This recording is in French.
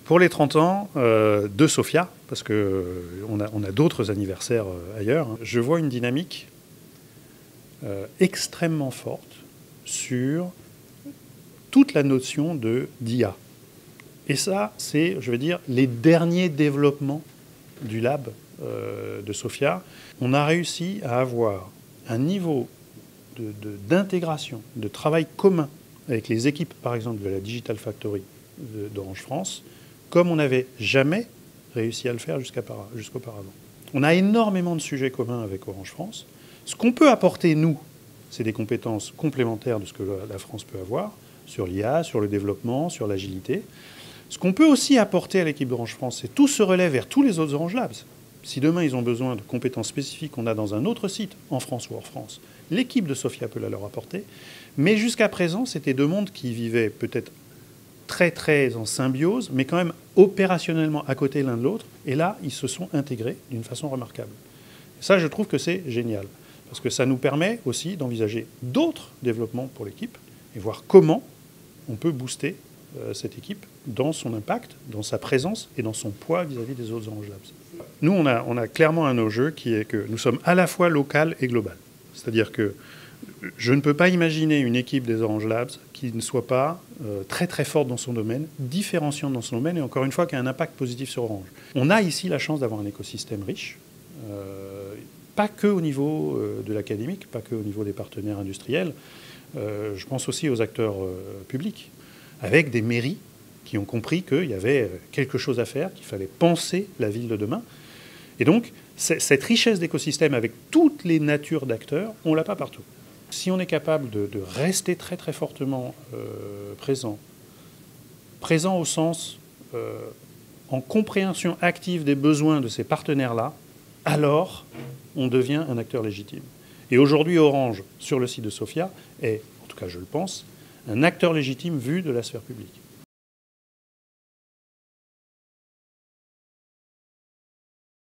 Pour les 30 ans de Sofia, parce qu'on a d'autres anniversaires ailleurs, je vois une dynamique extrêmement forte sur toute la notion d'IA. Et ça, c'est, je veux dire, les derniers développements du lab de Sofia. On a réussi à avoir un niveau d'intégration, de travail commun avec les équipes, par exemple, de la Digital Factory d'Orange France, comme on n'avait jamais réussi à le faire jusqu'auparavant. On a énormément de sujets communs avec Orange France. Ce qu'on peut apporter, nous, c'est des compétences complémentaires de ce que la France peut avoir, sur l'IA, sur le développement, sur l'agilité. Ce qu'on peut aussi apporter à l'équipe d'Orange France, c'est tout se relève vers tous les autres Orange Labs. Si demain ils ont besoin de compétences spécifiques qu'on a dans un autre site, en France ou hors France, l'équipe de Sofia peut la leur apporter. Mais jusqu'à présent, c'était deux mondes qui vivaient peut-être très en symbiose, mais quand même opérationnellement à côté l'un de l'autre. Et là, ils se sont intégrés d'une façon remarquable. Et ça, je trouve que c'est génial, parce que ça nous permet aussi d'envisager d'autres développements pour l'équipe et voir comment on peut booster cette équipe dans son impact, dans sa présence et dans son poids vis-à-vis des autres Orange Labs. Nous, on a clairement un enjeu qui est que nous sommes à la fois local et global. C'est-à-dire que je ne peux pas imaginer une équipe des Orange Labs qui ne soit pas très forte dans son domaine, différenciante dans son domaine et encore une fois qui a un impact positif sur Orange. On a ici la chance d'avoir un écosystème riche, pas que au niveau de l'académique, pas que au niveau des partenaires industriels. Je pense aussi aux acteurs publics, avec des mairies qui ont compris qu'il y avait quelque chose à faire, qu'il fallait penser la ville de demain. Et donc, cette richesse d'écosystème avec toutes les natures d'acteurs, on ne l'a pas partout. Si on est capable de rester très fortement présent au sens en compréhension active des besoins de ces partenaires-là, alors on devient un acteur légitime. Et aujourd'hui, Orange, sur le site de Sofia, est, en tout cas je le pense, un acteur légitime vu de la sphère publique.